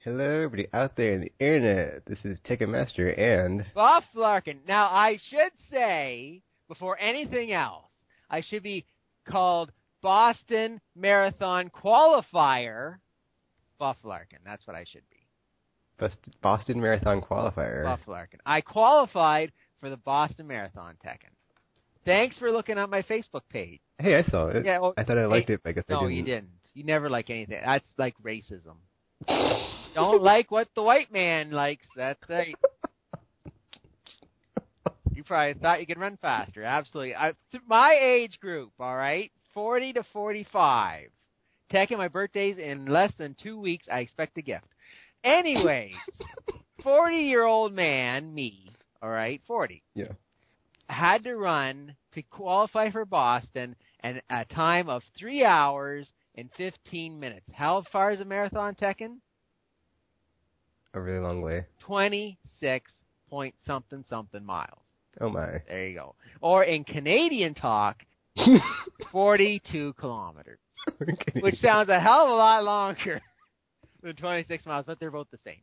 Hello, everybody out there in the internet. This is Ticketmaster and Buff Larkin. Now, I should say, before anything else, I should be called Boston Marathon Qualifier Buff Larkin. That's what I should be. Boston Marathon Qualifier. Buff Larkin. I qualified for the Boston Marathon, Tekken. Thanks for looking at my Facebook page. Hey, I saw it. Yeah, well, I thought I liked it, but I guess I no, didn't. you didn't. You never like anything. That's like racism. Don't like what the white man likes. That's right. You probably thought you could run faster. Absolutely. My age group, all right, 40 to 45. Taking my birthday's in less than 2 weeks. I expect a gift. Anyways, 40-year-old man, me, all right, 40. Yeah. Had to run to qualify for Boston and a time of 3 hours and 15 minutes. How far is a marathon, Tekken? A really long way. 26 point something miles. Oh my. There you go. Or in Canadian talk, 42 kilometers. Which sounds a hell of a lot longer than 26 miles, but they're both the same.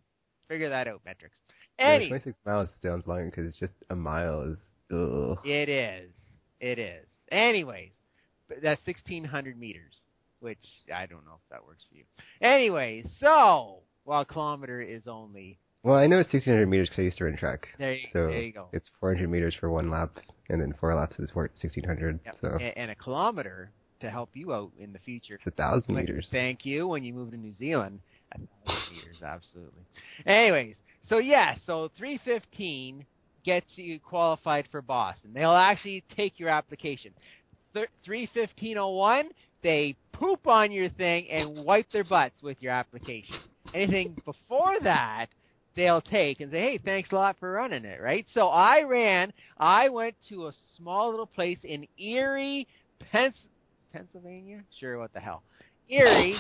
Figure that out, metrics. Yeah, 26 miles sounds longer because it's just a mile is, ugh. It is. Anyways, that's 1,600 meters, which I don't know if that works for you. Anyways, so, while a kilometer is only... Well, I know it's 1,600 meters because I used to run track. There you go. It's 400 meters for one lap, and then 4 laps is 1,600. Yep. So. And a kilometer, to help you out in the future... It's 1,000 meters. Thank you. When you move to New Zealand, 1,000 meters, absolutely. Anyways, so 3:15 gets you qualified for Boston. They'll actually take your application. 3:15:01, they poop on your thing and wipe their butts with your application. Anything before that, they'll take and say, hey, thanks a lot for running it, right? So I went to a small little place in Erie, Pennsylvania? Sure, what the hell. Erie.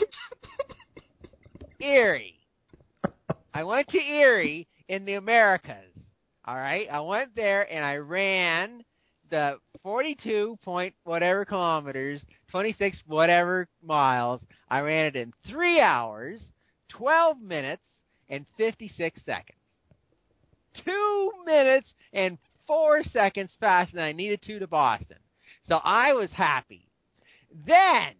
I went to Erie in the Americas, all right? I went there and I ran the 42 point whatever kilometers, 26 whatever miles. I ran it in 3 hours, 12 minutes, and 56 seconds. 2 minutes and 4 seconds faster than I needed to Boston. So I was happy. Then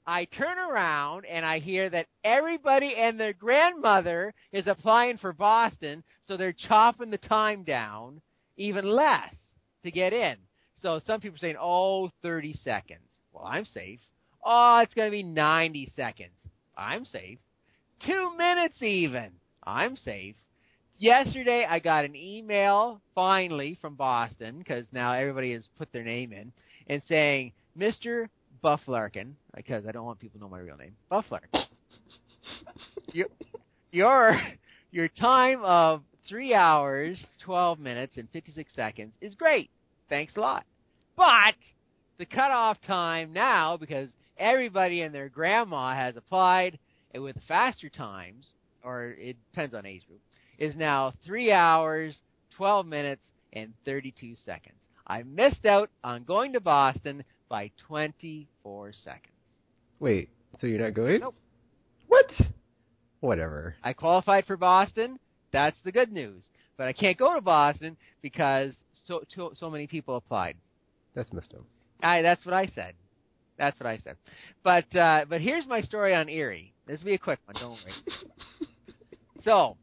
I turn around and I hear that everybody and their grandmother is applying for Boston, so they're chopping the time down even less to get in. So some people are saying, 30 seconds. Well, I'm safe. Oh, it's going to be 90 seconds. I'm safe. 2 minutes even. I'm safe. Yesterday, I got an email, finally, from Boston, because now everybody has put their name in, and saying, Mr. Buff Larkin, because I don't want people to know my real name, Buff Larkin. Your time of 3 hours, 12 minutes, and 56 seconds is great. Thanks a lot. But the cutoff time now, because everybody and their grandma has applied with faster times, or it depends on age group, is now 3 hours, 12 minutes, and 32 seconds. I missed out on going to Boston by 24 seconds. Wait, so you're not going? Nope. What? Whatever. I qualified for Boston. That's the good news. But I can't go to Boston because so many people applied. That's messed up. That's what I said. But here's my story on Erie. This will be a quick one, don't worry. So,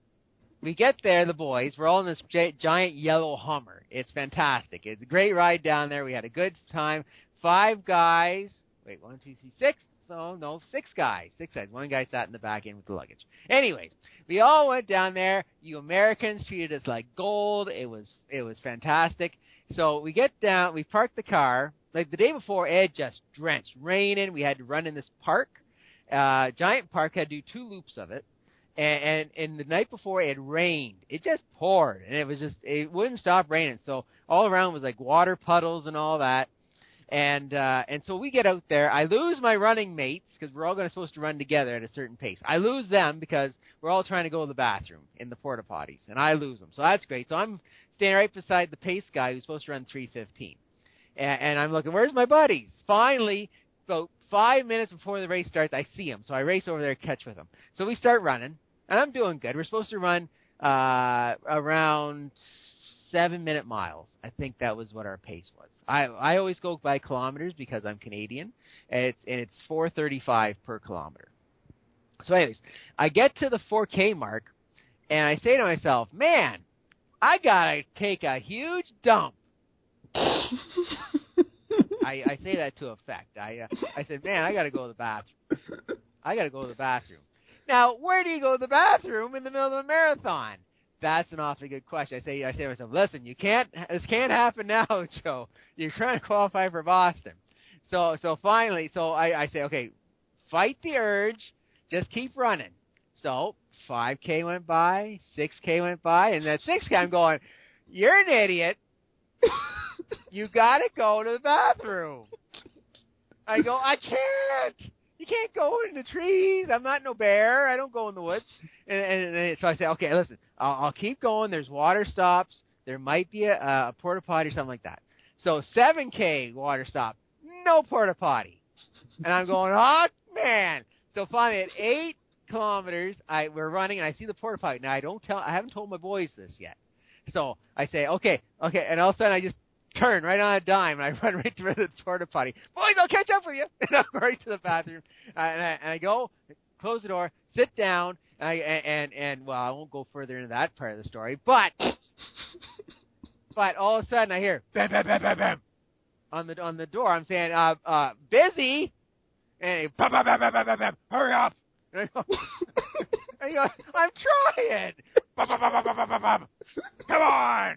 we get there, the boys. We're all in this giant yellow Hummer. It's fantastic. It's a great ride down there. We had a good time. 5 guys. Wait, 1, 2, 3, 6. Oh, no, 6 guys. 6 guys. 1 guy sat in the back end with the luggage. Anyways, we all went down there. You Americans treated us like gold. It was fantastic. So we get down. We parked the car. Like the day before, it had just drenched, raining. We had to run in this park, giant park. Had to do 2 loops of it. And the night before, it rained. It just poured, and it wouldn't stop raining. So all around was like water puddles and all that. And so we get out there. I lose my running mates because we're all supposed to run together at a certain pace. I lose them because we're all trying to go to the bathroom in the porta potties, and I lose them. So that's great. So I'm standing right beside the pace guy who's supposed to run 3:15, and I'm looking, where's my buddies? Finally, about 5 minutes before the race starts, I see him. So I race over there to catch with him. So we start running. And I'm doing good. We're supposed to run around 7-minute miles. I think that was what our pace was. I always go by kilometers because I'm Canadian, and it's 4:35 per kilometer. So anyways, I get to the 4K mark, and I say to myself, man, I got to take a huge dump. I say that to effect. I said, man, I got to go to the bathroom. I got to go to the bathroom. Now, where do you go to the bathroom in the middle of a marathon? That's an awfully good question. I say to myself, listen, this can't happen now, Joe. You're trying to qualify for Boston. So finally, I say, okay, fight the urge, just keep running. So 5K went by, 6K went by, and that 6K I'm going, you're an idiot. You got to go to the bathroom. I go, I can't. You can't go in the trees. I'm not no bear. I don't go in the woods. And so I say, okay, listen, I'll keep going. There's water stops. There might be a porta potty or something like that. So 7K water stop, no porta potty. And I'm going, oh, man. So finally at 8 kilometers, we're running, and I see the porta potty. Now, I haven't told my boys this yet. So I say, okay. And all of a sudden I just turn right on a dime, and I run right through the porta potty. Boys, I'll catch up with you. And I'm right to the bathroom, and I go, close the door, sit down, and well, I won't go further into that part of the story, but all of a sudden I hear bam, bam, bam, bam, bam on the door. I'm saying, busy, and bam, bam, bam, bam, bam, bam, hurry up. And I go, I'm trying. Bam, bam, bam, bam, bam, bam, bam. Come on.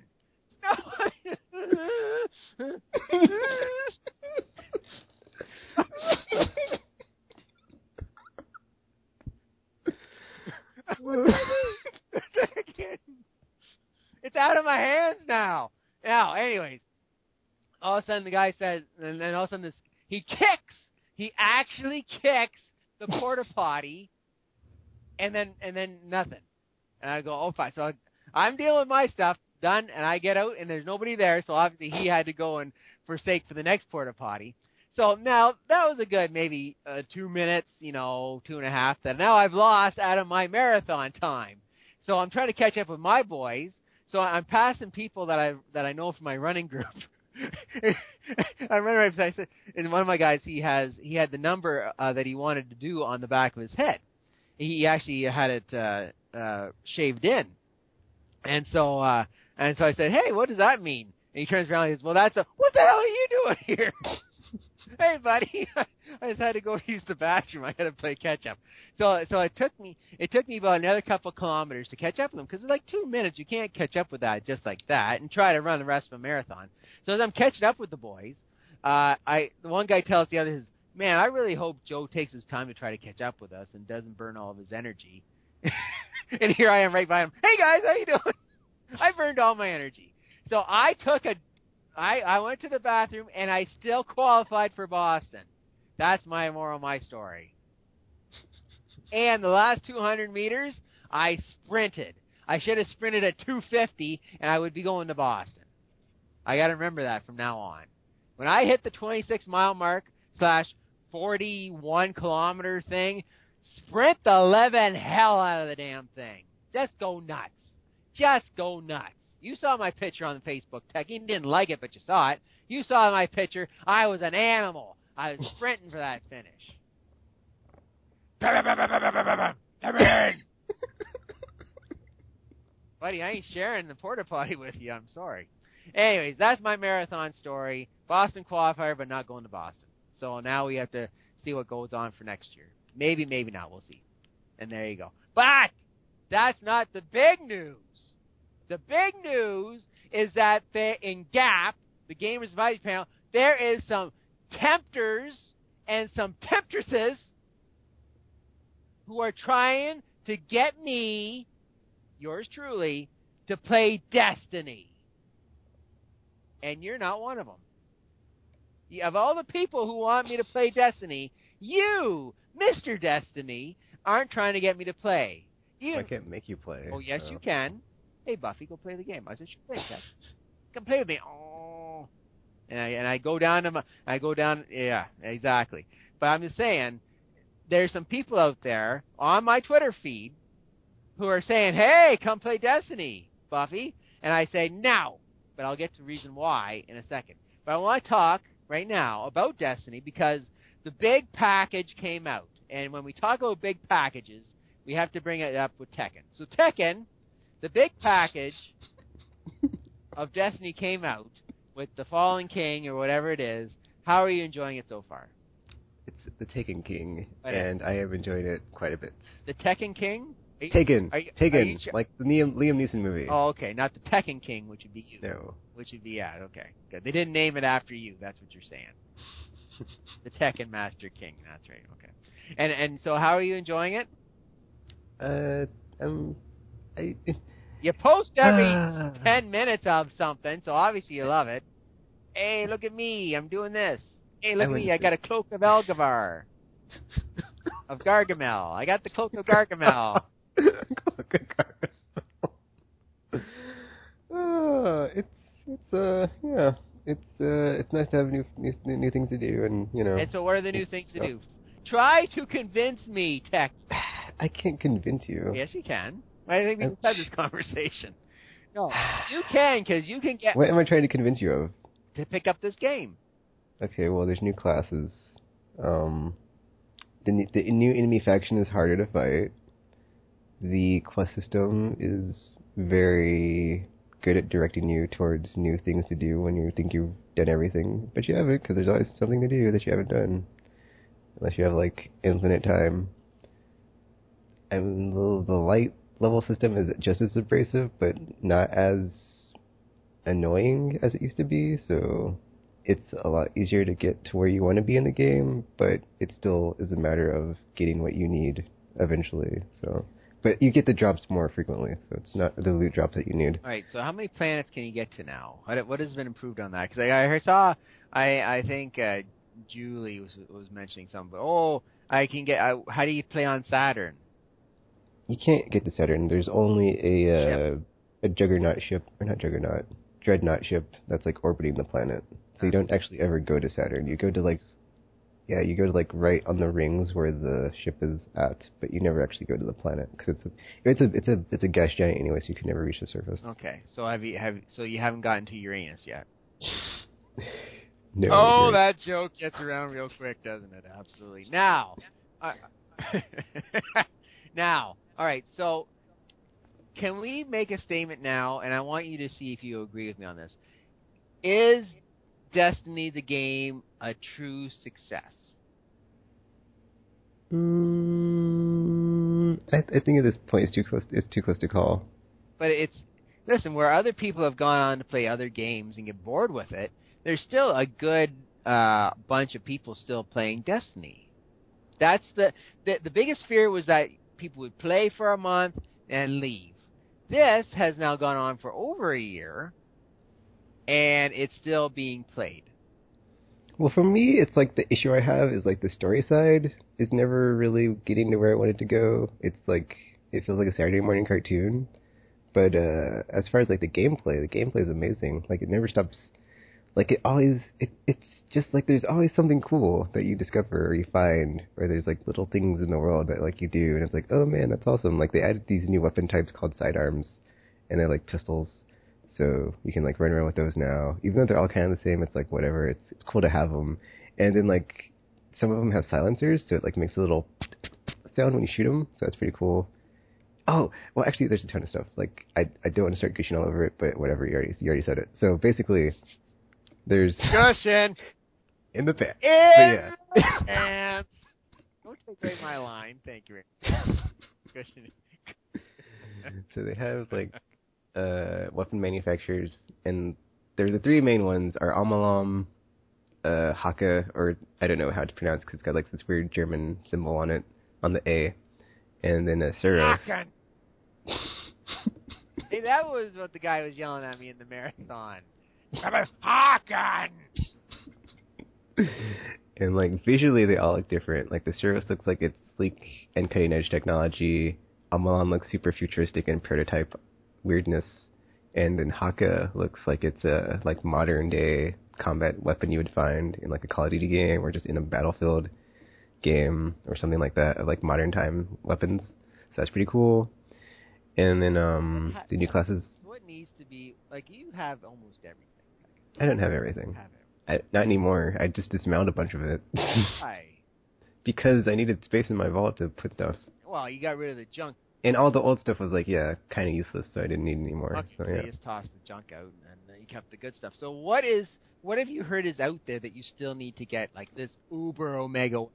It's out of my hands now. Anyways, all of a sudden the guy says, and then all of a sudden he actually kicks the porta potty, and then nothing. And I go, oh, fine. So I'm dealing with my stuff. Done, and I get out, and there's nobody there, so obviously he had to go and forsake for the next porta potty. So now that was a good maybe 2 minutes, 2.5. That now I've lost out of my marathon time. So I'm trying to catch up with my boys. So I'm passing people that I know from my running group. I remember I said, and one of my guys, he had the number that he wanted to do on the back of his head. He actually had it shaved in, and so I said, hey, what does that mean? And he turns around and says, well, what the hell are you doing here? Hey, buddy, I just had to go use the bathroom. I got to play catch up. So it took me about another couple kilometers to catch up with them, because it's like 2 minutes. You can't catch up with that just like that and try to run the rest of a marathon. So as I'm catching up with the boys, the one guy tells the other, man, I really hope Joe takes his time to try to catch up with us and doesn't burn all of his energy. And here I am right by him. Hey, guys, how you doing? I burned all my energy. So I went to the bathroom, and I still qualified for Boston. That's my moral of my story. And the last 200 meters, I sprinted. I should have sprinted at 2:50, and I would be going to Boston. I got to remember that from now on. When I hit the 26-mile mark / 41-kilometer thing, sprint the living hell out of the damn thing. Just go nuts. Just go nuts. You saw my picture on the Facebook tag. You didn't like it, but you saw it. You saw my picture. I was an animal. I was sprinting for that finish. Buddy, I ain't sharing the porta potty with you. I'm sorry. Anyways, that's my marathon story. Boston qualifier, but not going to Boston. So now we have to see what goes on for next year. Maybe, maybe not. We'll see. And there you go. But that's not the big news. The big news is that in GAP, the Gamers Advisory Panel, there is some tempters and some temptresses who are trying to get me, yours truly, to play Destiny. And you're not one of them. Of all the people who want me to play Destiny, you, Mr. Destiny, aren't trying to get me to play. I can't make you play. Oh, yes, you can. Hey, Buffy, go play the game. I said, sure, play it. Come play with me. Oh. And I go down yeah, exactly. But I'm just saying, there's some people out there on my Twitter feed who are saying, hey, come play Destiny, Buffy. And I say, no. But I'll get to the reason why in a second. But I want to talk right now about Destiny because the big package came out. And when we talk about big packages, we have to bring it up with Tekken. So Tekken, the big package of Destiny came out with the Fallen King or whatever it is. How are you enjoying it so far? It's the Taken King, and I have enjoyed it quite a bit. The Tekken King? Taken, like the Liam Neeson movie. Oh, okay, not the Tekken King, which would be you. No. Which would be, yeah, okay. Good. They didn't name it after you, that's what you're saying. The Tekken Master King, that's right, okay. And so how are you enjoying it? You post every 10 minutes of something, so obviously you love it. Hey, look at me, I'm doing this. Hey, look at me, I got a cloak of Elgavar. Of Gargamel. I got the cloak of Gargamel. It's nice to have new things to do, and you know. And so, what are the new things to do? Try to convince me, Tech. I can't convince you. Yes, you can. I think we've had this conversation. No, you can, because you can get. What am I trying to convince you of? To pick up this game. Okay, well, there's new classes. The new enemy faction is harder to fight. The quest system is very good at directing you towards new things to do when you think you've done everything, but you haven't, because there's always something to do that you haven't done, unless you have like infinite time. And the light level system is just as abrasive, but not as annoying as it used to be, so it's a lot easier to get to where you want to be in the game, but it still is a matter of getting what you need eventually. So, but you get the drops more frequently, so it's not the loot drops that you need. All right, so how many planets can you get to now? What has been improved on that? Because I think Julie was mentioning something, but I can get, how do you play on Saturn? You can't get to Saturn. There's only a Juggernaut ship, or not Juggernaut, Dreadnought ship that's like orbiting the planet. So you don't actually ever go to Saturn. You go to right on the rings where the ship is at, but you never actually go to the planet because it's a gas giant anyway, so you can never reach the surface. Okay, so so you haven't gotten to Uranus yet? No. Oh, that joke gets around real quick, doesn't it? Absolutely. Now, all right. So, can we make a statement now? And I want you to see if you agree with me on this. Is Destiny the game a true success? I think at this point it's too close to call. But listen, where other people have gone on to play other games and get bored with it, there's still a good bunch of people still playing Destiny. That's the biggest fear was that people would play for a month and leave. This has now gone on for over a year, and it's still being played. Well, for me, it's like the issue I have is like the story side is never really getting to where I wanted to go. It's like, it feels like a Saturday morning cartoon. But as far as like the gameplay is amazing. Like it never stops. Like it's just like there's always something cool that you discover or you find, or there's like little things in the world that like you do, and it's like, oh man, that's awesome. Like they added these new weapon types called sidearms, and they're like pistols. So you can like run around with those now, even though they're all kind of the same. It's like whatever. It's cool to have them, and then like some of them have silencers, so it like makes a little sound when you shoot them. So that's pretty cool. Oh well, actually, there's a ton of stuff. Like I don't want to start gushing all over it, but whatever. You already said it. So basically, there's gushing in the pants. Yeah. Pants. Don't take away my line. Thank you. Gushing. So they have like. Weapon manufacturers, and they're the three main ones are Amalam, Haka, or I don't know how to pronounce because it's got like this weird German symbol on it, on the A, and then Suros. Hakan. Hey, that was what the guy was yelling at me in the marathon. Hakan! And like visually they all look different. Like the Suros looks like it's sleek and cutting edge technology. Amalam looks super futuristic and prototype weirdness, and then Haka looks like it's a like modern day combat weapon you would find in like a Call of Duty game or just in a Battlefield game or something like that, of like modern time weapons. So that's pretty cool. And then the new classes. What needs to be like? You have almost everything. I don't have everything. Have Not anymore. I just dismount a bunch of it. Why? Because I needed space in my vault to put stuff. Well, you got rid of the junk. And all the old stuff was like, kind of useless, so I didn't need any more. Okay, So, so you just tossed the junk out, and you kept the good stuff. So what have you heard is out there that you still need to get, like this Uber Omega?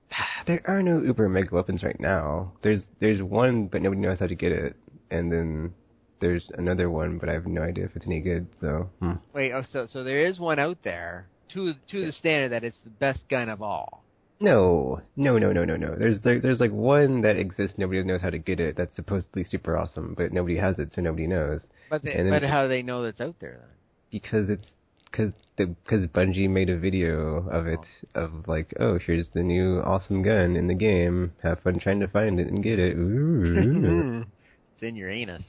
There are no Uber Omega weapons right now. There's one, but nobody knows how to get it. And then there's another one, but I have no idea if it's any good, so... Wait, so there is one out there, to the standard that it's the best gun of all. No. There's like one that exists, nobody knows how to get it, that's supposedly super awesome, but nobody has it, so nobody knows. But how do they know that's out there, then? Because Bungie made a video of it, of like, oh, here's the new awesome gun in the game, have fun trying to find it and get it. Ooh. It's in your anus.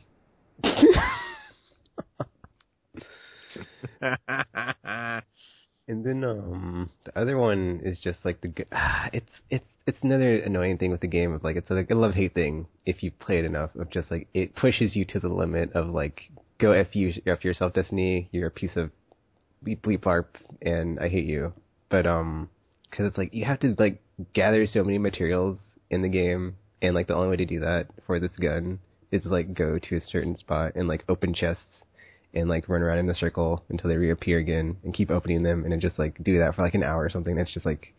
And then the other one is just like it's another annoying thing with the game of like it's like a love-hate thing if you play it enough of just like it pushes you to the limit of like go F yourself, Destiny, you're a piece of bleep blarp and I hate you. But because it's like you have to like gather so many materials in the game, and like the only way to do that for this gun is like go to a certain spot and like open chests and like run around in a circle until they reappear again and keep opening them and then just like do that for like an hour or something. That's just like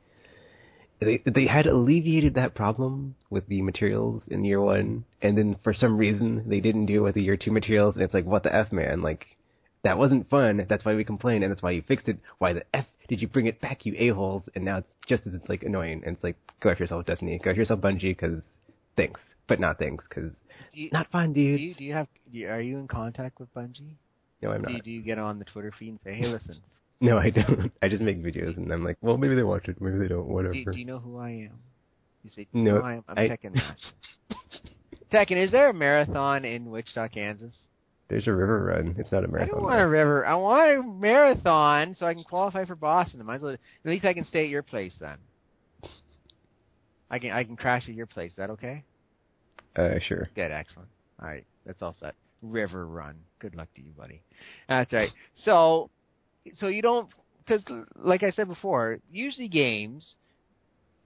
they had alleviated that problem with the materials in year 1, and then for some reason they didn't do it with the year 2 materials, and it's like, what the F, man? Like, that wasn't fun. That's why we complained, and that's why you fixed it. Why the F did you bring it back, you a-holes? And now it's just as like annoying. And it's like, go F yourself, Destiny. Go F yourself, Bungie, because thanks, but not thanks, because not fun, dude. Are you in contact with Bungie? No, I'm not. Do you get on the Twitter feed and say, hey, listen? No, I don't. I just make videos, and I'm like, well, maybe they watch it, maybe they don't, whatever. Do you know who I am? You say, no, I am. I'm Tekken Matt. Tekken, is there a marathon in Wichita, Kansas? There's a river run. It's not a marathon. I don't want a river. I want a marathon so I can qualify for Boston. At least I can stay at your place then. I can crash at your place. Is that okay? Sure. Good, excellent. All right, that's all set. River run. Good luck to you, buddy. That's right. So you don't, because like I said before, usually games,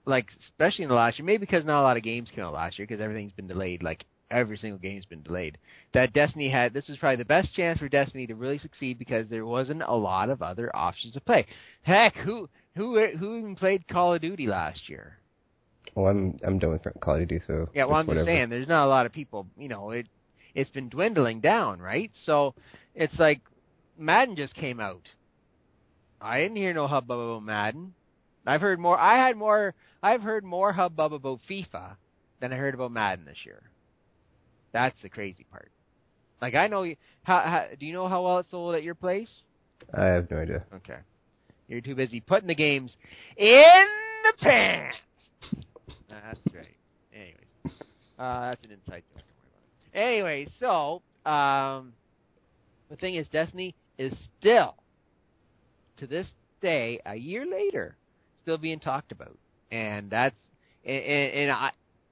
like especially in the last year, maybe because not a lot of games came out last year because everything's been delayed, like every single game's been delayed, that Destiny had, this was probably the best chance for Destiny to really succeed because there wasn't a lot of other options to play. Heck, who even played Call of Duty last year? Well, I'm done with Call of Duty, so yeah. Well, I'm whatever. Just saying, there's not a lot of people. It's been dwindling down, right? So it's like Madden just came out. I didn't hear no hubbub about Madden. I've heard more hubbub about FIFA than I heard about Madden this year. That's the crazy part. Like, I know you. Do you know how well it sold at your place? I have no idea. Okay, you're too busy putting the games in the pants. That's right. Anyways, that's an inside joke. Don't worry about it. Anyway, so the thing is, Destiny is still, to this day, a year later, still being talked about, and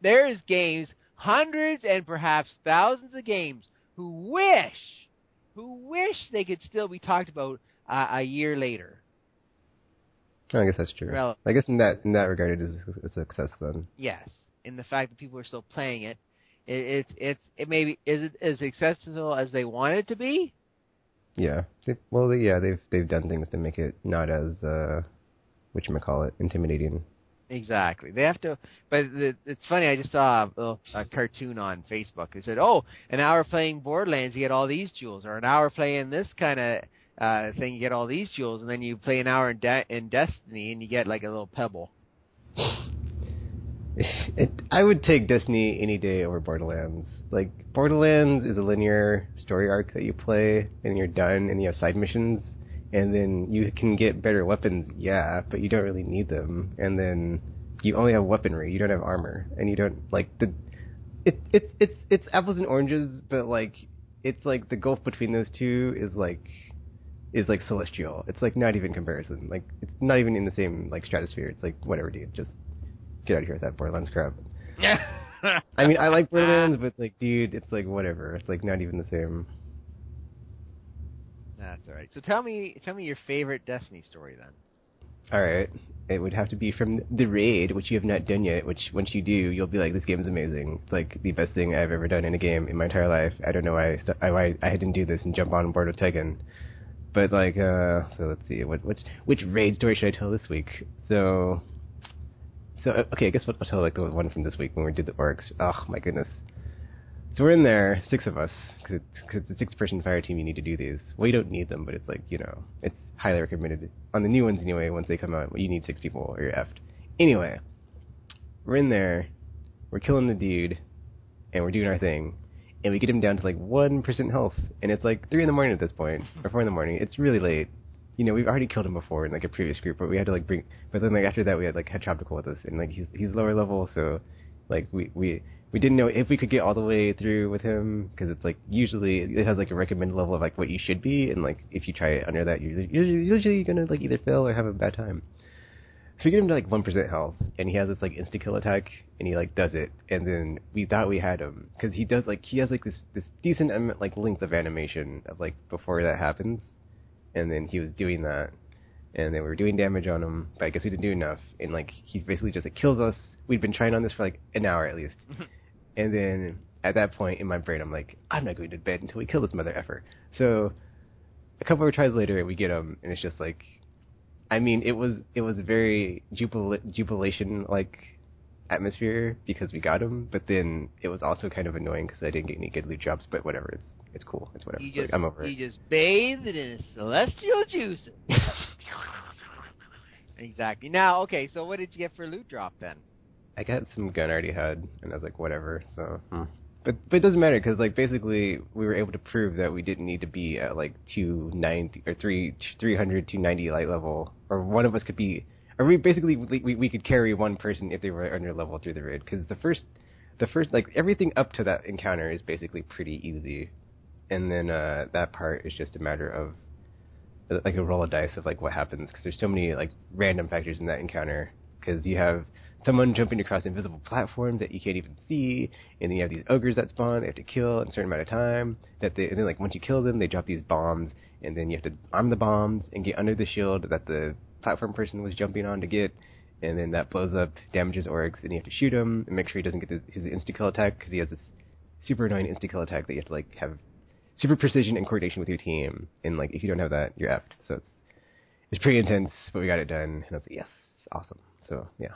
there's games, hundreds and perhaps thousands of games, who wish they could still be talked about a year later. I guess that's true. Well, I guess in that regard, it is a success then. Yes, in the fact that people are still playing it, it maybe is it as successful as they want it to be. Yeah. They've done things to make it not as whatchamacallit, intimidating. Exactly. They have to, but it's funny. I just saw a cartoon on Facebook. They said, "Oh, an hour playing Borderlands, you get all these jewels, or an hour playing this kind of thing, you get all these jewels, and then you play an hour in Destiny, and you get like a little pebble." I would take Destiny any day over Borderlands. Like, Borderlands is a linear story arc that you play, and you're done, and you have side missions, and then you can get better weapons, yeah, but you don't really need them. And then you only have weaponry, you don't have armor, and you don't, like, it's apples and oranges, but, like, it's like the gulf between those two is like celestial. It's like not even comparison. Like, it's not even in the same like stratosphere. It's like, whatever, dude, just get out of here with that Borderlands crap. I mean, I like Borderlands, but it's like, dude, it's like whatever. It's like not even the same. That's all right. So tell me your favorite Destiny story then. All right, it would have to be from the raid, which you have not done yet. Which once you do, you'll be like, this game is amazing. It's like the best thing I've ever done in a game in my entire life. I don't know why I didn't do this and jump on board with Tekken. But like, so let's see, which raid story should I tell this week? So okay, I guess I'll tell like the one from this week when we did the orcs. Oh my goodness. So we're in there, 6 of us, because it's a 6-person fire team. You need to do these. Well, you don't need them, but it's like, you know, it's highly recommended on the new ones anyway. Once they come out, you need 6 people or you're effed. Anyway, we're in there, we're killing the dude, and we're doing our thing, and we get him down to like 1% health, and it's like 3 in the morning at this point, or 4 in the morning. It's really late. You know, we've already killed him before in like a previous group, but we had to like but then like after that we had like Tropical with us, and like he's lower level, so like we didn't know if we could get all the way through with him, because it's like usually it has like a recommended level of like what you should be, and like if you try it under that, you're usually gonna like either fail or have a bad time. So we get him to like 1% health, and he has this like insta kill attack, and he like does it, and then we thought we had him because he has like this decent like length of animation of like before that happens, and then he was doing that, and then we were doing damage on him, but I guess we didn't do enough, and like he basically just like kills us. We'd been trying on this for like an hour at least. And then at that point in my brain, I'm like, I'm not going to bed until we kill this mother effer. So a couple of tries later, we get him, and it's just like, I mean, it was very jubilation like atmosphere because we got him, but then it was also kind of annoying because I didn't get any good loot drops. But whatever, it's cool. It's whatever. Like, I'm over it. You just bathed in celestial juice. Exactly. Now, okay, so what did you get for loot drop then? I got some gun I already had, and I was like, whatever, so... But it doesn't matter, because, like, basically, we were able to prove that we didn't need to be at, like, 290, or 300, 290 light level, or one of us could be... Or we basically, we could carry one person if they were under level through the raid, because the first, like, everything up to that encounter is basically pretty easy, and then that part is just a matter of, like, a roll of dice of, like, what happens, because there's so many, like, random factors in that encounter, because you have someone jumping across invisible platforms that you can't even see, and then you have these ogres that spawn, they have to kill in a certain amount of time, and then like once you kill them, they drop these bombs, and then you have to arm the bombs and get under the shield that the platform person was jumping on to get, and then that blows up, damages Oryx, and you have to shoot him and make sure he doesn't get his insta-kill attack, because he has this super annoying insta-kill attack that you have to like have super precision and coordination with your team, and like if you don't have that, you're effed. So it's pretty intense, but we got it done, and I was like, yes, awesome. So yeah.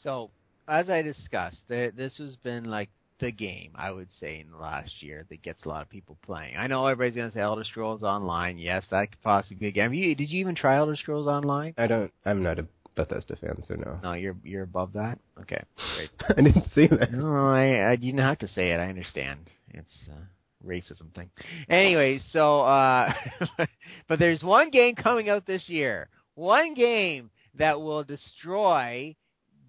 So, as I discussed, this has been like the game, I would say, in the last year that gets a lot of people playing. I know everybody's going to say Elder Scrolls Online. Yes, that could possibly be a game. Did you even try Elder Scrolls Online? I'm not a Bethesda fan, so no. No, you're above that? Okay, great. I didn't say that. No, I didn't have to say it. I understand. It's a racism thing. Anyway, so, but there's one game coming out this year. One game that will destroy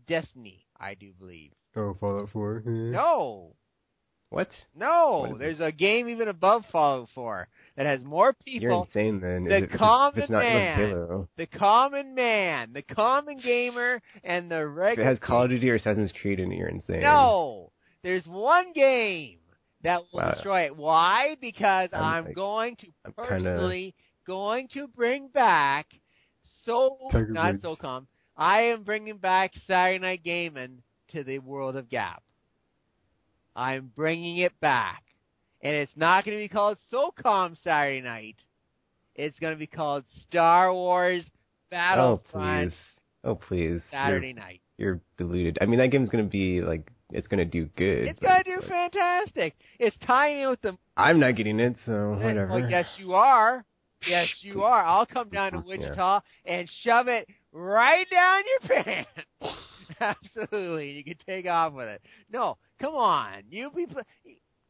Destiny, I do believe. Oh, Fallout 4? No. What? No, there's a game even above Fallout 4 that has more people. You're insane then. The common man, the common man, the common gamer, and the regular. If it has Call of Duty or Assassin's Creed in it, you're insane. No, there's one game that will destroy it. Why? Because I'm going to personally going to bring back SOCOM. I am bringing back Saturday Night Gaming to the world of Gap. I'm bringing it back. And it's not going to be called SOCOM Saturday Night. It's going to be called Star Wars Battlefront. Oh, please. Saturday Night. You're deluded. I mean, that game's going to be, like, it's going to do good. It's going to do fantastic. It's tying in with the... I'm not getting it, so whatever. Well, yes, you are. Yes, you are. I'll come down to Wichita and shove it right down your pants. Absolutely. You can take off with it. No, come on.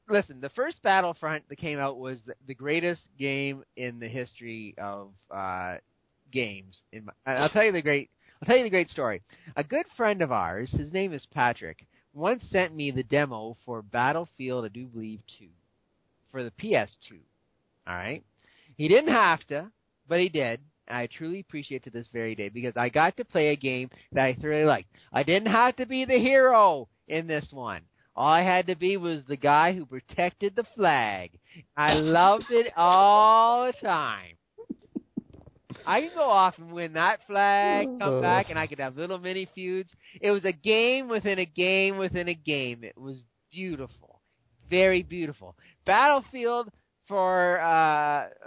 Listen, the first Battlefront that came out was the greatest game in the history of games. I'll tell you the great story. A good friend of ours, his name is Patrick, once sent me the demo for Battlefield, I do believe, 2, for the PS2. All right? He didn't have to, but he did. I truly appreciate it to this very day because I got to play a game that I thoroughly liked. I didn't have to be the hero in this one. All I had to be was the guy who protected the flag. I loved it all the time. I could go off and win that flag, come back, and I could have little mini feuds. It was a game within a game within a game. It was beautiful. Very beautiful. Battlefield for,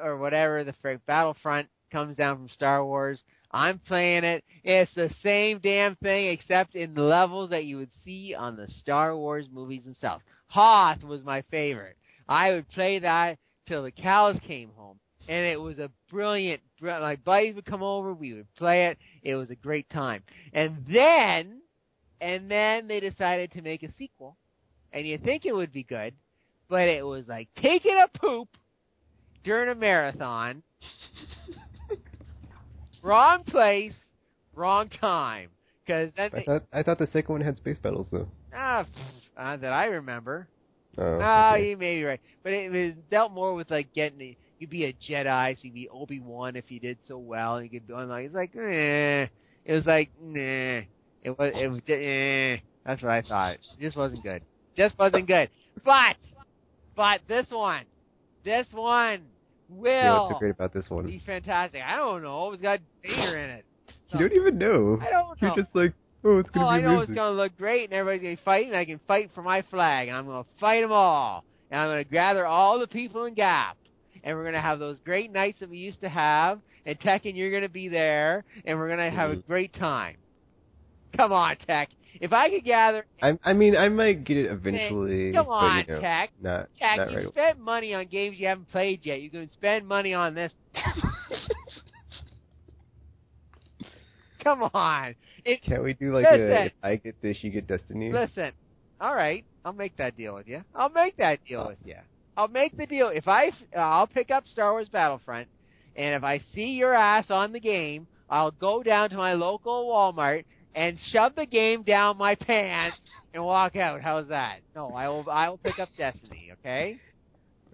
or whatever, Battlefront comes down from Star Wars. I'm playing it. It's the same damn thing, except in the levels that you would see on the Star Wars movies themselves. Hoth was my favorite. I would play that till the cows came home. And it was a brilliant, my buddies would come over, we would play it. It was a great time. And then they decided to make a sequel. And you think it would be good, but it was like taking a poop during a marathon. Wrong place, wrong time. Cause then I thought the second one had space battles though. That I remember. Oh, okay. You may be right. But it was dealt more with like you'd be a Jedi, so you'd be Obi-Wan if you did so well, and you could do like it's like It was like It was That's what I thought. It just wasn't good. But this one will. Yeah, what's so great about this one? Be fantastic. I don't know. It's got Vader in it. So, you don't even know. I don't know. You're just like, oh, it's gonna be I know amazing. it's gonna look great, and everybody's gonna fight, and I can fight for my flag, and I'm gonna fight them all, and I'm gonna gather all the people in Gap, and we're gonna have those great nights that we used to have, and Tekken, you're gonna be there, and we're gonna have a great time. Come on, Tech. If I could gather... I mean, I might get it eventually. Come on, but, Tech. Not you right spent money on games you haven't played yet. You can spend money on this. Come on. Can't we do like if I get this, you get Destiny? Listen. All right. I'll make that deal with you. I'll make the deal. I'll pick up Star Wars Battlefront, and if I see your ass on the game, I'll go down to my local Walmart and shove the game down my pants and walk out. How's that? No, I will pick up Destiny, okay?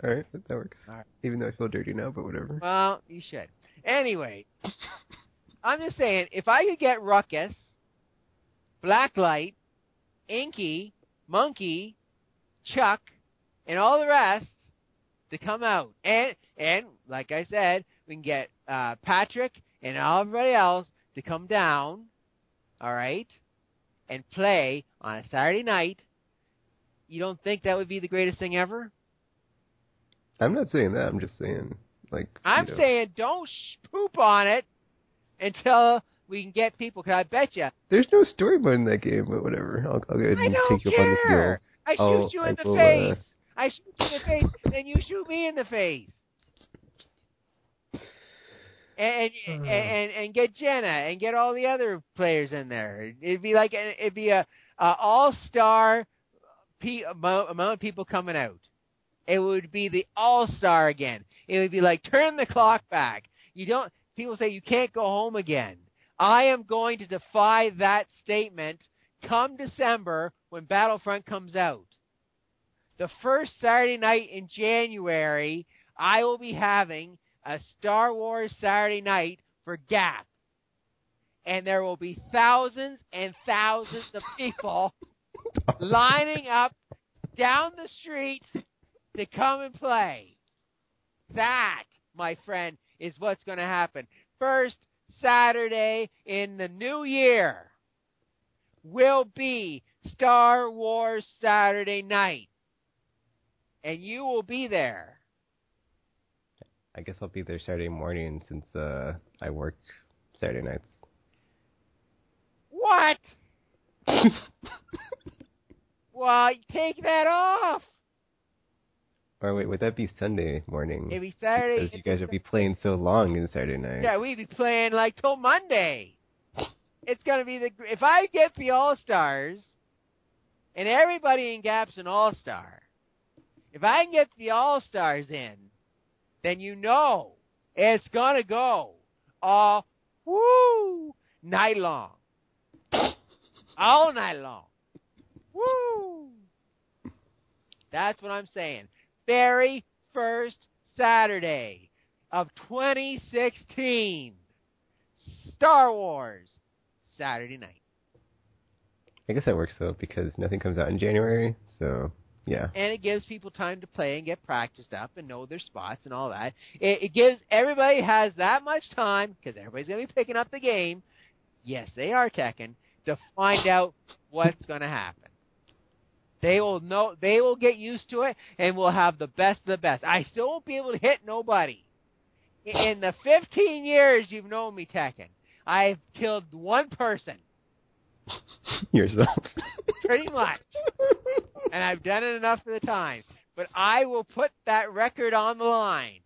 All right, that works. All right. Even though I feel dirty now, but whatever. Well, you should. Anyway, I'm just saying, if I could get Ruckus, Blacklight, Inky, Monkey, Chuck, and all the rest to come out, and like I said, we can get Patrick and everybody else to come down, all right, and play on a Saturday night, you don't think that would be the greatest thing ever? I'm not saying that. I'm just saying, like... I'm saying don't poop on it until we can get people, because I bet you... There's no story mode in that game, but whatever. I'll go ahead and take you up on this deal. I shoot you in the face. I shoot you in the face, then you shoot me in the face. And get Jenna and get all the other players in there. It'd be a all-star amount of people coming out. It would be the all-star again. It would be like turn the clock back. People say you can't go home again. I am going to defy that statement come December when Battlefront comes out. The first Saturday night in January, I will be having a Star Wars Saturday night for Gap. And there will be thousands and thousands of people lining up down the street to come and play. That, my friend, is what's going to happen. First Saturday in the new year will be Star Wars Saturday night. And you will be there. I guess I'll be there Saturday morning since I work Saturday nights. What? Well, take that off. Or wait, would that be Sunday morning? It'd be Saturday. Because you guys would be playing so long in Saturday night. Yeah, we'd be playing like till Monday. It's going to be if I get the All-Stars, and everybody in Gap's an All-Star, if I can get the All-Stars in, then you know it's going to go all night long. All night long. Woo! That's what I'm saying. Very first Saturday of 2016. Star Wars Saturday night. I guess that works though because nothing comes out in January, so yeah. And it gives people time to play and get practiced up and know their spots and all that. It gives everybody has that much time because everybody's going to be picking up the game. Yes, they are Tekken to find out what's going to happen. They will know. They will get used to it, and we'll have the best of the best. I still won't be able to hit nobody. In the 15 years you've known me, Tekken, I've killed one person. Yourself. Pretty much. And I've done it enough for the time. But I will put that record on the line.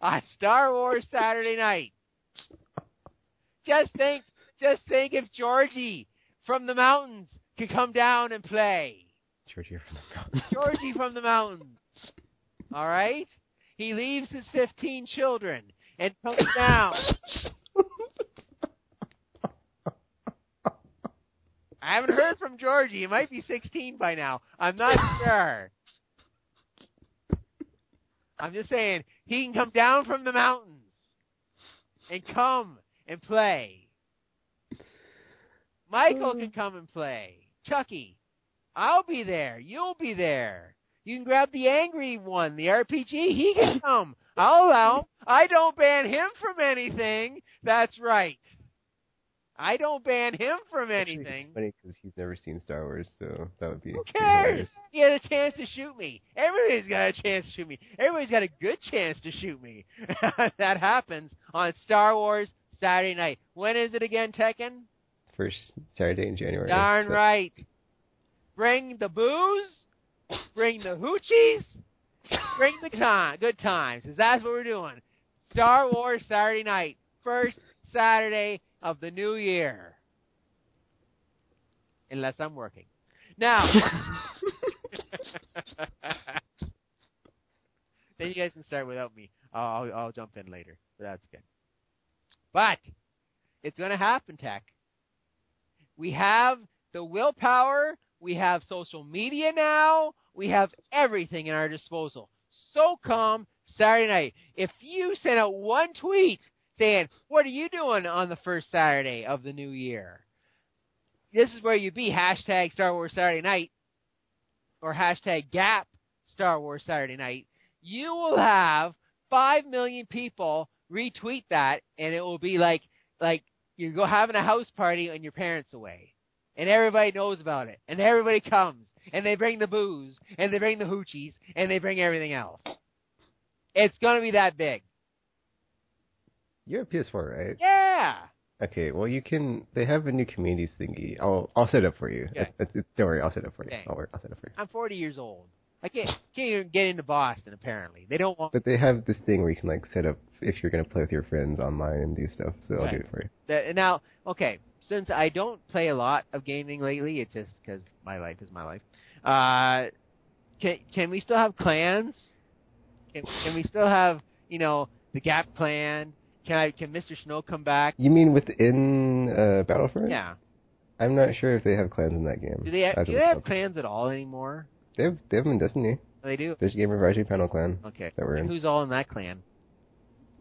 On Star Wars Saturday night. Just think if Georgie from the mountains could come down and play. Georgie from the mountains. Georgie from the mountains. All right? He leaves his 15 children and comes down. I haven't heard from Georgie. He might be 16 by now. I'm not sure. I'm just saying, he can come down from the mountains and come and play. Michael can come and play. Chucky, I'll be there. You'll be there. You can grab the angry one, the RPG. He can come. I'll allow him. I don't ban him from anything. That's right. I don't ban him from anything. Actually, it's funny because he's never seen Star Wars, so that would be. Who cares? He had a chance to shoot me. Everybody's got a chance to shoot me. Everybody's got a good chance to shoot me. That happens on Star Wars Saturday night. When is it again, Tekken? First Saturday in January. Darn right. Bring the booze. Bring the hoochies. Bring the good times. Because that's what we're doing. Star Wars Saturday night. First Saturday of the new year. Unless I'm working. Now. Then you guys can start without me. I'll jump in later. But that's good. But it's going to happen, Tech. We have the willpower. We have social media now. We have everything in our disposal. SOCOM Saturday night. If you send out one tweet saying, what are you doing on the first Saturday of the new year? This is where you be. Hashtag Star Wars Saturday night. Or hashtag Gap Star Wars Saturday night. You will have 5 million people retweet that, and it will be like you go having a house party and your parents away. And everybody knows about it. And everybody comes. And they bring the booze. And they bring the hoochies. And they bring everything else. It's going to be that big. You're a PS4, right? Yeah. Okay, well they have a new communities thingy. I'll set it up for you. Okay. Don't worry, I'll set it up for you. Okay. I'll set it up for you. I'm 40 years old. I can't even get into Boston, apparently. They don't want... But they have this thing where you can set up if you're going to play with your friends online and do stuff, so I'll do it for you. Now, okay, since I don't play a lot of gaming lately, it's just because my life is my life. Can we still have clans? Can we still have, the Gap clan? Can Mr. Snow come back? You mean within Battlefront? Yeah. I'm not sure if they have clans in that game. Do they have clans at all anymore? They have them in Destiny. Oh, they do? There's Gamer Raji Panel clan. Okay. That we're in. Who's all in that clan?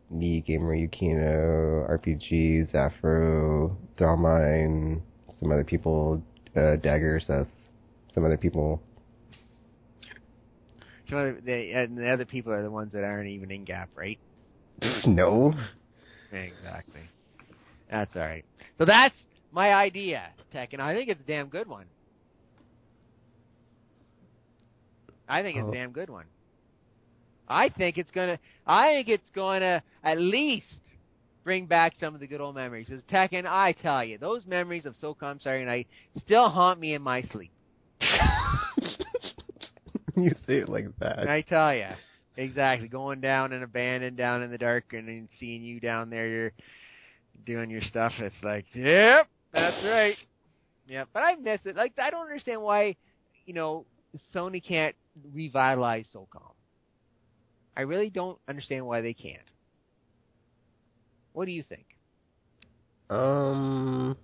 Me, Gamer Yukino, RPG, Zafro, Drawmine, some other people, Dagger, Seth, some other people. And the other people are the ones that aren't even in Gap, right? No. Exactly. That's all right. So that's my idea, Tech, and I think it's a damn good one. I think it's a damn good one. I think it's gonna at least bring back some of the good old memories. As Tekken, I tell you, those memories of SOCOM Saturday night still haunt me in my sleep. You say it like that. I tell you. Exactly. Going down and abandoned down in the dark and then seeing you down there, you're doing your stuff. It's like, yep, that's right. Yeah, but I miss it. I don't understand why, Sony can't revitalize SOCOM. I really don't understand why they can't. What do you think? I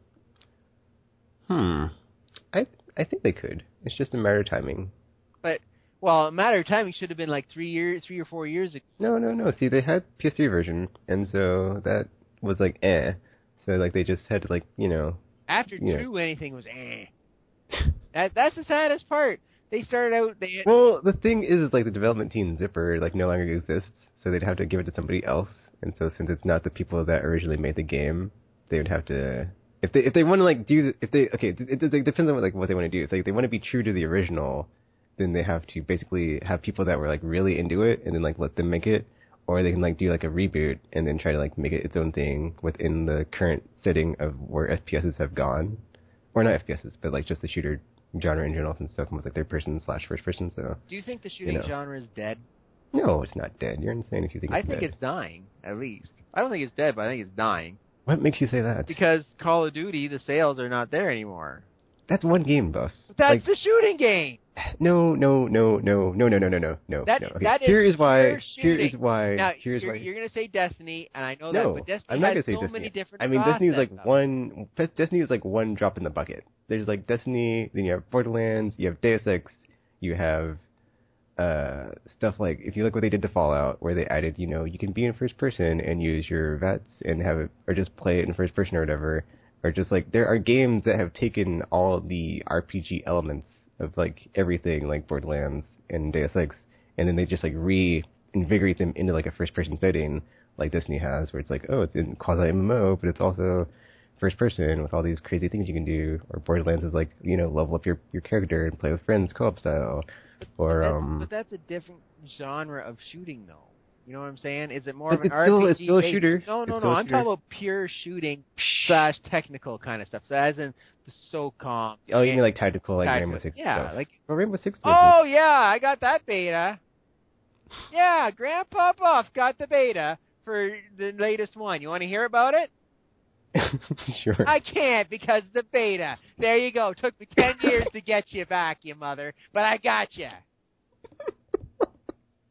think they could. It's just a matter of timing. Well, a matter of timing should have been 3 or 4 years ago. No. See, they had PS3 version, and so that was So they just had to After you 2, anything was That's the saddest part. They started out. Well, the thing is, like, the development team Zipper, like, no longer exists, so they'd have to give it to somebody else. And so, since it's not the people that originally made the game, they would have to, if they want to, like, it depends on what they want to do. If they want to be true to the original, then they have to basically have people that were, like, really into it, and then, like, let them make it, or they can, like, do, like, a reboot, and then try to, like, make it its own thing within the current setting of where FPSs have gone. Or not FPSs, but, like, just the shooter genre in general, since stuff was like third person / first person. So do you think the shooting genre is dead? No, it's not dead. You're insane if you think it's dead. I think it's dying, at least. I don't think it's dead, but I think it's dying. What makes you say that? Because Call of Duty, the sales are not there anymore. That's one game, Buff. But that's the shooting game. No. That here is why. Now, you're going to say Destiny, and I know that, but Destiny has so many different. I mean, Destiny is like one. Destiny is like one drop in the bucket. There's like Destiny, then you have Borderlands, you have Deus Ex, you have stuff like, if you look what they did to Fallout, where they added, you can be in first person and use your VATS and have it, or just play it in first person or whatever, or just like, there are games that have taken all the RPG elements of like everything, like Borderlands and Deus Ex, and then they just like reinvigorate them into like a first person setting, like Destiny has, where it's like, oh, it's in quasi MMO, but it's also first person with all these crazy things you can do. Or Borderlands is like, level up your character and play with friends co-op style. But that's a different genre of shooting, though. You know what I'm saying? Is it more of an RPG? It's still a shooter. No. I'm talking about pure shooting / technical kind of stuff. So as in the SOCOM. Oh, you mean like tactical, like Rainbow Six Yeah, stuff. like. Well, Rainbow Six. Oh yeah, I got that beta. Yeah, Grandpa Buff got the beta for the latest one. You want to hear about it? Sure. I can't because the beta. There you go. Took me 10 years to get you back, you mother. But I got you.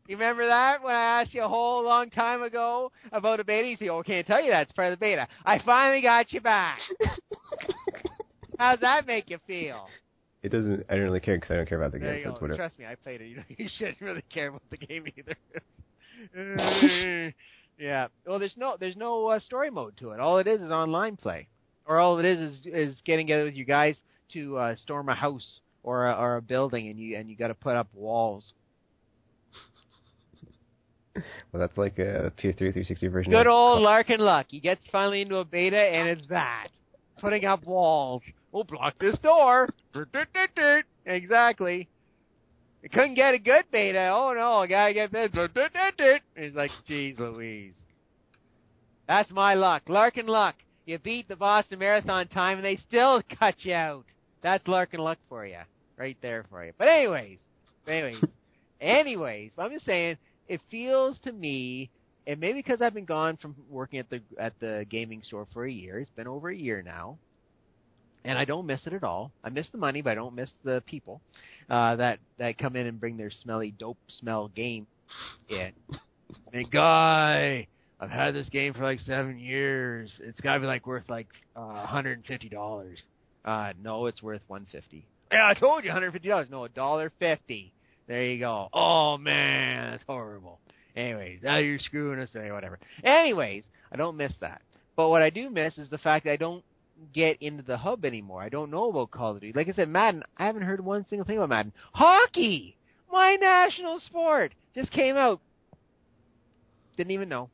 You remember that when I asked you a whole long time ago about a beta? You say, "Oh, can't tell you that. It's part of the beta." I finally got you back. How's that make you feel? It doesn't. I don't really care because I don't care about the game. So whatever. Trust me, I played it. You shouldn't really care about the game either. Yeah. Well, there's no story mode to it. All it is online play, or all it is getting together with you guys to storm a house or a building, and you got to put up walls. Well, that's like a PS3 360 version. Good old Larkin Luck. He gets finally into a beta, and it's that putting up walls. We'll block this door. Exactly. I couldn't get a good beta. Oh, no, I got to get this. It's like, geez Louise. That's my luck. Larkin Luck. You beat the Boston Marathon time, and they still cut you out. That's Larkin Luck for you. Right there for you. But anyways, I'm just saying, it feels to me, and maybe because I've been gone from working at the gaming store for a year. It's been over a year now. And I don't miss it at all. I miss the money, but I don't miss the people that come in and bring their smelly dope smell game in. And Guy, I've had this game for like 7 years. It's got to be like worth like $150. No, it's worth $150. Yeah, I told you $150. No, $1.50. There you go. Oh man, that's horrible. Anyways, now you're screwing us. Whatever. Anyways, I don't miss that. But what I do miss is the fact that I don't get into the hub anymore. I don't know about Call of Duty. Like I said, Madden, I haven't heard one single thing about Madden. Hockey! My national sport! Just came out. Didn't even know.